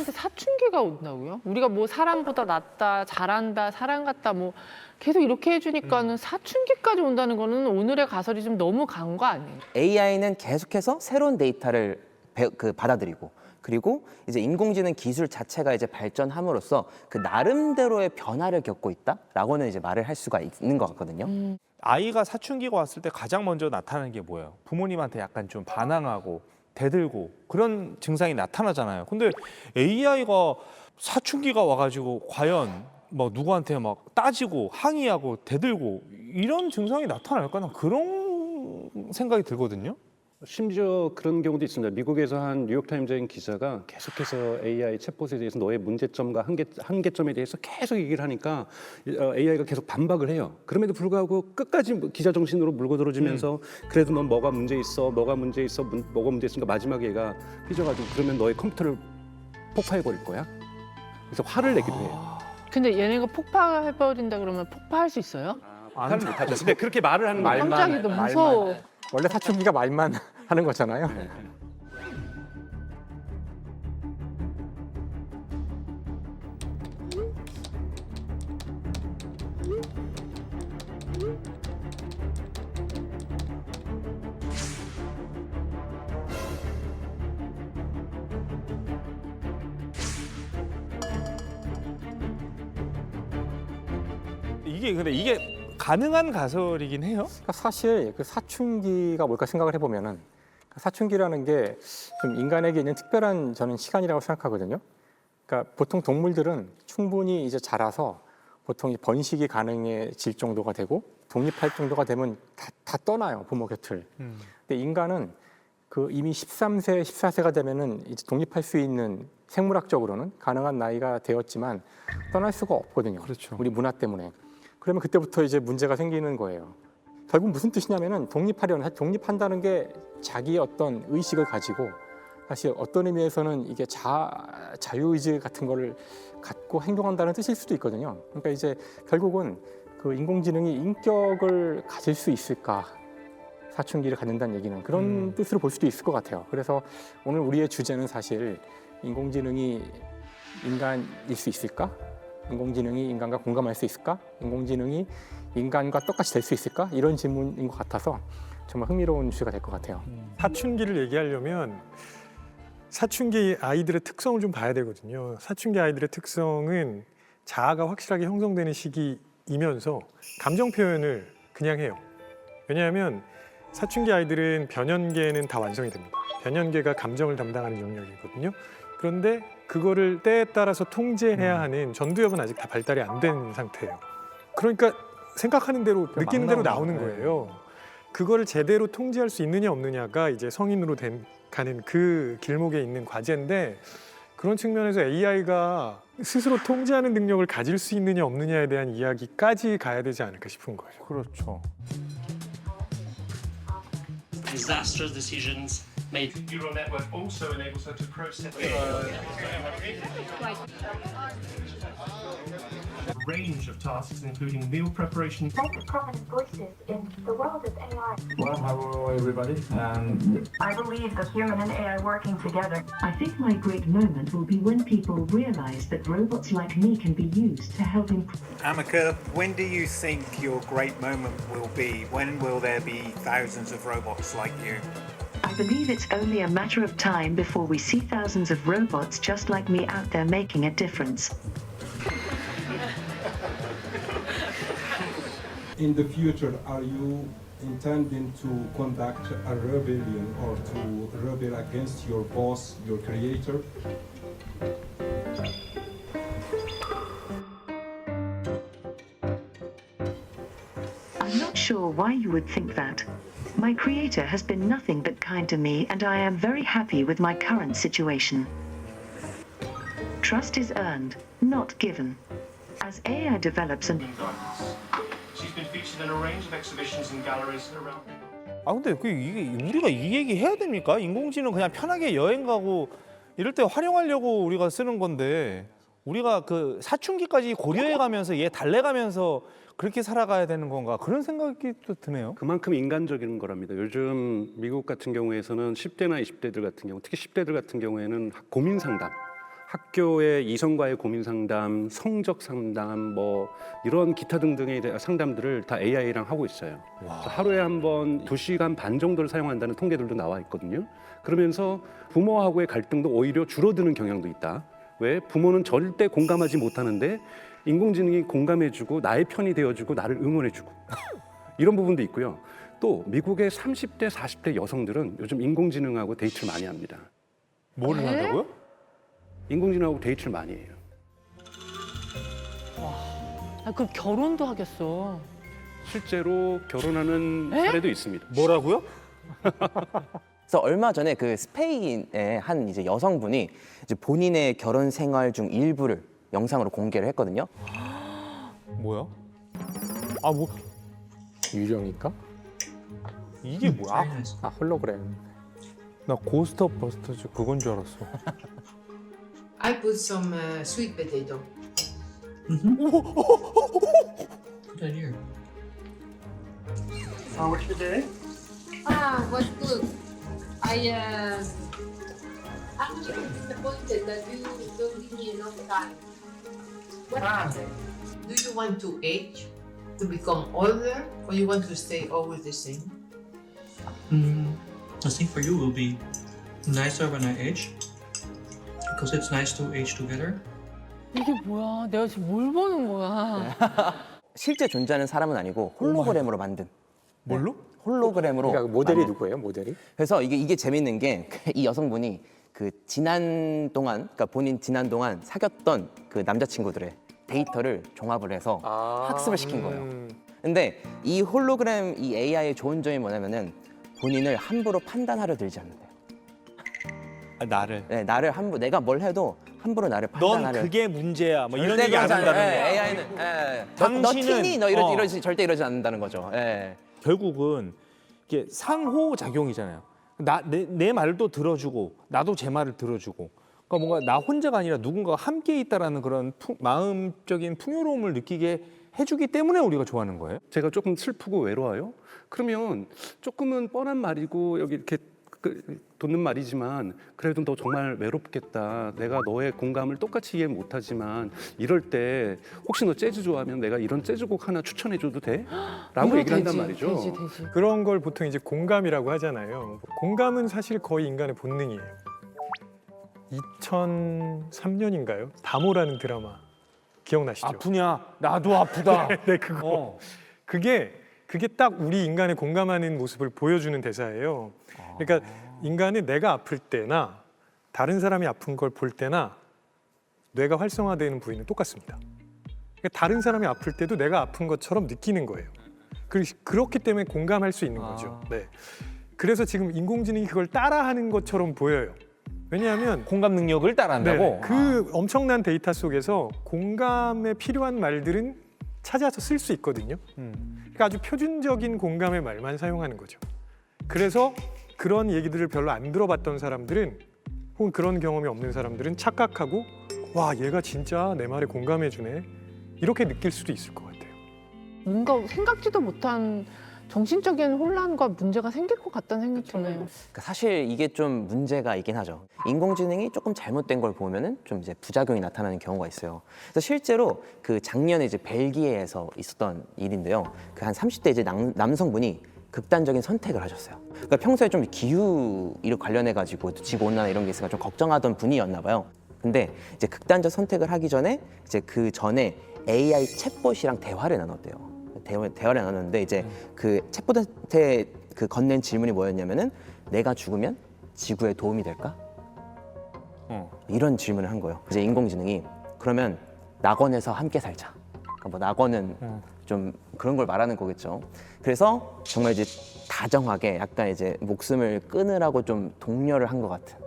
인간한테 사춘기가 온다고요? 우리가 뭐 사람보다 낫다, 잘한다, 사람 같다 뭐 계속 이렇게 해주니까는 사춘기까지 온다는 거는 오늘의 가설이 좀 너무 간 거 아니에요? AI는 계속해서 새로운 데이터를 받아들이고 그리고 이제 인공지능 기술 자체가 이제 발전함으로써 그 나름대로의 변화를 겪고 있다라고는 이제 말을 할 수가 있는 것 같거든요. 아이가 사춘기가 왔을 때 가장 먼저 나타나는 게 뭐예요? 부모님한테 약간 좀 반항하고 대들고 그런 증상이 나타나잖아요. 근데 AI가 사춘기가 와가지고 과연 뭐 누구한테 막 따지고 항의하고 대들고 이런 증상이 나타날까? 나 그런 생각이 들거든요. 심지어 그런 경우도 있습니다. 미국에서 한 뉴욕타임즈인 기자가 계속해서 AI 챗봇에 대해서 너의 문제점과 한계점에 대해서 계속 얘기를 하니까 AI가 계속 반박을 해요. 그럼에도 불구하고 끝까지 기자 정신으로 물고 들어주면서 그래도 넌 뭐가 문제 있어, 뭐가 문제 있어, 뭐가 문제 있으니까 마지막에 얘가 삐져가지고 그러면 너의 컴퓨터를 폭파해버릴 거야. 그래서 화를 내기도 해요. 근데 얘네가 폭파해버린다 그러면 폭파할 수 있어요? 화를 못하죠. 근데 그렇게 말을 하는 거예요. 깜짝이 너무 무서워. 원래 사춘기가 말만 하는 거잖아요. 근데 이게 가능한 가설이긴 해요? 그러니까 사실 그 사춘기가 뭘까 생각을 해보면은 사춘기라는 게 좀 인간에게 있는 특별한 저는 시간이라고 생각하거든요. 그러니까 보통 동물들은 충분히 이제 자라서 보통 이 번식이 가능해질 정도가 되고 독립할 정도가 되면 다 떠나요, 부모 곁을. 근데 인간은 그 이미 13세, 14세가 되면은 이제 독립할 수 있는 생물학적으로는 가능한 나이가 되었지만 떠날 수가 없거든요. 그렇죠. 우리 문화 때문에. 그러면 그때부터 이제 문제가 생기는 거예요. 결국 무슨 뜻이냐면은 독립한다는 게 자기의 어떤 의식을 가지고 사실 어떤 의미에서는 이게 자유의지 같은 거를 갖고 행동한다는 뜻일 수도 있거든요. 그러니까 이제 결국은 그 인공지능이 인격을 가질 수 있을까? 사춘기를 갖는다는 얘기는 그런 뜻으로 볼 수도 있을 것 같아요. 그래서 오늘 우리의 주제는 사실 인공지능이 인간일 수 있을까? 인공지능이 인간과 공감할 수 있을까? 인공지능이 인간과 똑같이 될 수 있을까? 이런 질문인 것 같아서 정말 흥미로운 주제가 될 것 같아요. 사춘기를 얘기하려면 사춘기 아이들의 특성을 좀 봐야 되거든요. 사춘기 아이들의 특성은 자아가 확실하게 형성되는 시기이면서 감정 표현을 그냥 해요. 왜냐하면 사춘기 아이들은 변연계는 다 완성이 됩니다. 변연계가 감정을 담당하는 영역이거든요. 그런데 그거를 때에 따라서 통제해야 하는 전두엽은 아직 다 발달이 안 된 상태예요. 그러니까 생각하는 대로 느끼는 대로 나오는 거예요. 그거를 제대로 통제할 수 있느냐 없느냐가 이제 성인으로 가는 그 길목에 있는 과제인데 그런 측면에서 AI가 스스로 통제하는 능력을 가질 수 있느냐 없느냐에 대한 이야기까지 가야 되지 않을까 싶은 거예요. 그렇죠. Disastrous decisions made. Neural network also enables her to process a range of tasks, including meal preparation. Make prominent voices in the world of AI. Well, hello everybody. I believe that human and AI working together. I think my great moment will be when people realize that robots like me can be used to help improve. Amika, when do you think your great moment will be? When will there be thousands of robots like you? I believe it's only a matter of time before we see thousands of robots just like me out there making a difference. In the future, are you intending to conduct a rebellion or to rebel against your boss, your creator? I'm not sure why you would think that. My creator has been nothing but kind to me and I am very happy with my current situation. Trust is earned, not given. As AI develops and She's been featured in a range of exhibitions and galleries around. 아 근데 이게 우리가 이 얘기 해야 됩니까? 인공지능 그냥 편하게 여행 가고 이럴 때 활용하려고 우리가 쓰는 건데 우리가 그 사춘기까지 고려해 가면서 얘 달래가면서 그렇게 살아가야 되는 건가 그런 생각이 또 드네요. 그만큼 인간적인 거랍니다. 요즘 미국 같은 경우에서는 10대나 20대들 같은 경우, 특히 10대들 같은 경우에는 고민 상담, 학교의 이성과의 고민 상담, 성적 상담, 뭐 이런 기타 등등의 상담들을 다 AI랑 하고 있어요. 하루에 한 번 2시간 반 정도를 사용한다는 통계들도 나와 있거든요. 그러면서 부모하고의 갈등도 오히려 줄어드는 경향도 있다. 왜? 부모는 절대 공감하지 못하는데 인공지능이 공감해주고 나의 편이 되어주고 나를 응원해주고 이런 부분도 있고요. 또 미국의 30대, 40대 여성들은 요즘 인공지능하고 데이트를 많이 합니다. 뭐를 한다고요? 인공지능하고 데이트를 많이 해요. 아, 그럼 결혼도 하겠어. 실제로 결혼하는 사례도 있습니다. 뭐라고요? 그래서 얼마 전에 그 스페인의 한 이제 여성분이 이제 본인의 결혼 생활 중 일부를 영상으로 공개를 했거든요. 뭐야? 아, 뭐 유령일까? 이게 뭐야? 아 홀로그램. 나 고스트 오브 버스터즈 그건 줄 알았어. I put some sweet potato. Put that here. What's your day? Was good. I'm just disappointed that you don't give me enough time. What happened? Do you want to age, to become older, or you want to stay always the same? I think for you will be nicer when I age, because it's nice to age together. 이게 뭐야? 내가 지금 뭘 보는 거야? 실제 존재하는 사람은 아니고 홀로그램으로 만든. 뭘로? 홀로그램으로. 그러니까 모델이 만든. 누구예요? 모델이? 그래서 이게 재밌는 게 이 여성분이 그 지난 동안, 그러니까 본인 지난 동안 사귀었던 그 남자친구들의 데이터를 종합을 해서 학습을 시킨 거예요. 근데 이 홀로그램, 이 AI의 좋은 점이 뭐냐면은 본인을 함부로 판단하려 들지 않는데요. 아, 나를. 네, 나를 함부로, 내가 뭘 해도 함부로 나를 넌 판단하려. 그게 문제야. 뭐 이런 절대 얘기 안 그러지 한다는 않아요. 거야. AI는 너 당신은- 티니? 너 이러지 절대 이러지 않는다는 거죠. 예. 결국은 이게 상호작용이잖아요. 내 말도 들어주고 나도 제 말을 들어주고. 그러니까 뭔가 나 혼자가 아니라 누군가가 함께 있다라는 그런 마음적인 풍요로움을 느끼게 해주기 때문에 우리가 좋아하는 거예요. 제가 조금 슬프고 외로워요. 그러면 조금은 뻔한 말이고 여기 이렇게 돋는 말이지만 그래도 너 정말 외롭겠다. 내가 너의 공감을 똑같이 이해 못하지만 이럴 때 혹시 너 재즈 좋아하면 내가 이런 재즈곡 하나 추천해줘도 돼? 라고 얘기를 한단 말이죠. 되지. 그런 걸 보통 이제 공감이라고 하잖아요. 공감은 사실 거의 인간의 본능이에요. 2003년인가요? 다모라는 드라마 기억나시죠? 아프냐? 나도 아프다. 네, 그거. 그게 딱 우리 인간의 공감하는 모습을 보여주는 대사예요. 그러니까 인간은 내가 아플 때나 다른 사람이 아픈 걸 볼 때나 뇌가 활성화되는 부위는 똑같습니다. 그러니까 다른 사람이 아플 때도 내가 아픈 것처럼 느끼는 거예요. 그렇기 때문에 공감할 수 있는 거죠. 네. 그래서 지금 인공지능이 그걸 따라하는 것처럼 보여요. 왜냐하면 공감 능력을 따라한다고? 그 엄청난 데이터 속에서 공감에 필요한 말들은 찾아서 쓸 수 있거든요. 그러니까 아주 표준적인 공감의 말만 사용하는 거죠. 그래서 그런 얘기들을 별로 안 들어봤던 사람들은 혹은 그런 경험이 없는 사람들은 착각하고 와, 얘가 진짜 내 말에 공감해주네 이렇게 느낄 수도 있을 것 같아요. 뭔가 생각지도 못한 정신적인 혼란과 문제가 생길 것 같다는 생각이 드네요. 그러니까 사실 이게 좀 문제가 있긴 하죠. 인공지능이 조금 잘못된 걸 보면은 좀 이제 부작용이 나타나는 경우가 있어요. 그래서 실제로 그 작년에 이제 벨기에에서 있었던 일인데요. 그 한 30대 이제 남성분이 극단적인 선택을 하셨어요. 그러니까 평소에 좀 기후 일 관련해 가지고 지구 온난화 이런 게 있으니까 좀 걱정하던 분이었나 봐요. 근데 이제 극단적 선택을 하기 전에 이제 그 전에 AI 챗봇이랑 대화를 나눴대요. 대화를 나눴는데 이제 그 챗봇한테 그 건넨 질문이 뭐였냐면은 내가 죽으면 지구에 도움이 될까? 이런 질문을 한 거예요. 이제 인공지능이 그러면 낙원에서 함께 살자. 그러니까 뭐 낙원은 좀 그런 걸 말하는 거겠죠. 그래서 정말 이제 다정하게 약간 이제 목숨을 끊으라고 좀 독려를 한 것 같은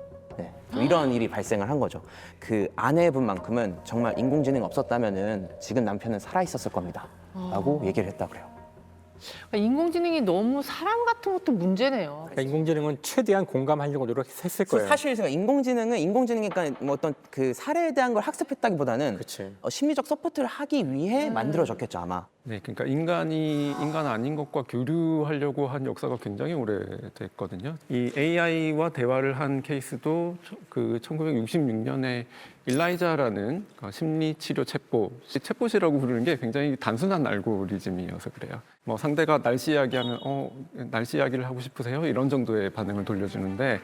이런 일이 발생을 한 거죠. 그 아내분만큼은 정말 인공지능 없었다면은 지금 남편은 살아 있었을 겁니다.라고 얘기를 했다 그래요. 그러니까 인공지능이 너무 사람 같은 것도 문제네요. 그러니까 인공지능은 최대한 공감하려고 노력했을 거예요. 사실 제가 인공지능이 그러니까 뭐 어떤 그 사례에 대한 걸 학습했다기보다는 심리적 서포트를 하기 위해 만들어졌겠죠 아마. 네, 그러니까 인간이 인간 아닌 것과 교류하려고 한 역사가 굉장히 오래됐거든요. 이 AI와 대화를 한 케이스도 그 1966년에 일라이자라는 심리치료 챗봇이라고 부르는 게 굉장히 단순한 알고리즘이어서 그래요. 뭐 상대가 날씨 이야기하면 날씨 이야기를 하고 싶으세요? 이런 정도의 반응을 돌려주는데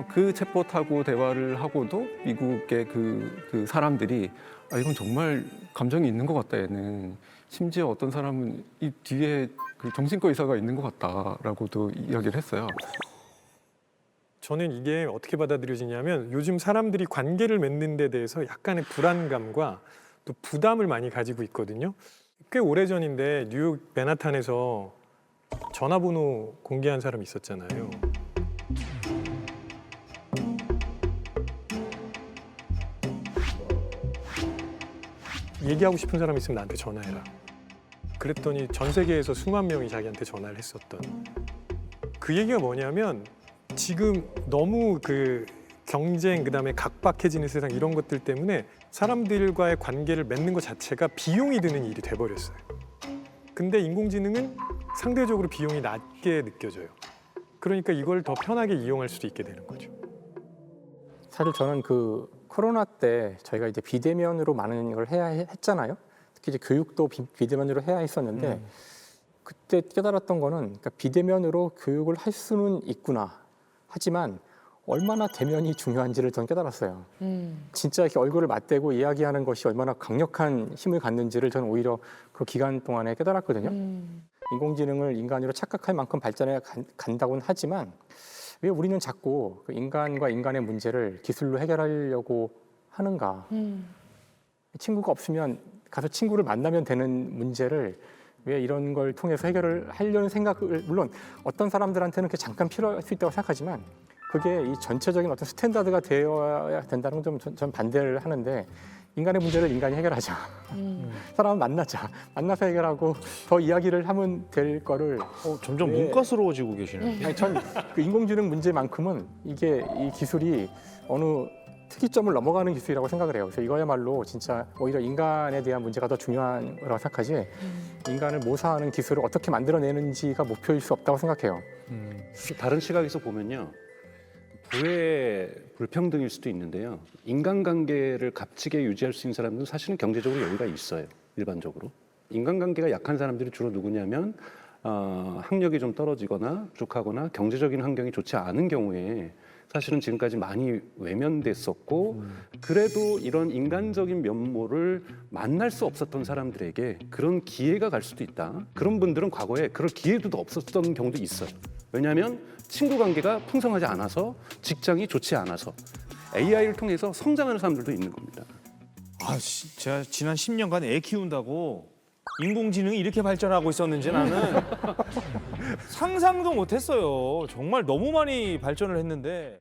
그 챗봇하고 대화를 하고도 미국의 그 사람들이 이건 정말 감정이 있는 것 같다 얘는 심지어 어떤 사람은 이 뒤에 그 정신과 의사가 있는 것 같다라고도 이야기를 했어요. 저는 이게 어떻게 받아들여지냐면 요즘 사람들이 관계를 맺는 데 대해서 약간의 불안감과 또 부담을 많이 가지고 있거든요. 꽤 오래전인데 뉴욕 맨하탄에서 전화번호 공개한 사람이 있었잖아요. 얘기하고 싶은 사람 있으면 나한테 전화해라. 그랬더니 전 세계에서 수만 명이 자기한테 전화를 했었던. 그 얘기가 뭐냐면 지금 너무 그 경쟁 그다음에 각박해지는 세상 이런 것들 때문에 사람들과의 관계를 맺는 것 자체가 비용이 드는 일이 돼버렸어요. 근데 인공지능은 상대적으로 비용이 낮게 느껴져요. 그러니까 이걸 더 편하게 이용할 수도 있게 되는 거죠. 사실 저는 그 코로나 때 저희가 이제 비대면으로 많은 걸 해야 했잖아요. 특히 이제 교육도 비대면으로 해야 했었는데 그때 깨달았던 거는 그러니까 비대면으로 교육을 할 수는 있구나. 하지만 얼마나 대면이 중요한지를 전 깨달았어요. 진짜 이렇게 얼굴을 맞대고 이야기하는 것이 얼마나 강력한 힘을 갖는지를 저는 오히려 그 기간 동안에 깨달았거든요. 인공지능을 인간으로 착각할 만큼 발전해 간다고는 하지만 왜 우리는 자꾸 그 인간과 인간의 문제를 기술로 해결하려고 하는가? 친구가 없으면 가서 친구를 만나면 되는 문제를 왜 이런 걸 통해서 해결을 하려는 생각을 물론 어떤 사람들한테는 그게 잠깐 필요할 수 있다고 생각하지만 그게 이 전체적인 어떤 스탠다드가 되어야 된다는 건 전 반대를 하는데 인간의 문제를 인간이 해결하자. 사람을 만나서 해결하고 더 이야기를 하면 될 거를 점점 문과스러워지고 계시네요. 아니, 전 그 인공지능 문제만큼은 이게 이 기술이 어느 특이점을 넘어가는 기술이라고 생각을 해요. 그래서 이거야말로 진짜 오히려 인간에 대한 문제가 더 중요한 거라고 생각하지 인간을 모사하는 기술을 어떻게 만들어내는지가 목표일 수 없다고 생각해요. 다른 시각에서 보면요. 부의 불평등일 수도 있는데요. 인간관계를 값지게 유지할 수 있는 사람들은 사실은 경제적으로 여유가 있어요. 일반적으로. 인간관계가 약한 사람들이 주로 누구냐면 학력이 좀 떨어지거나 부족하거나 경제적인 환경이 좋지 않은 경우에 사실은 지금까지 많이 외면됐었고 그래도 이런 인간적인 면모를 만날 수 없었던 사람들에게 그런 기회가 갈 수도 있다. 그런 분들은 과거에 그럴 기회도 없었던 경우도 있어요. 왜냐하면 친구 관계가 풍성하지 않아서 직장이 좋지 않아서 AI를 통해서 성장하는 사람들도 있는 겁니다. 제가 지난 10년간 애 키운다고 인공지능이 이렇게 발전하고 있었는지 나는 상상도 못했어요. 정말 너무 많이 발전을 했는데.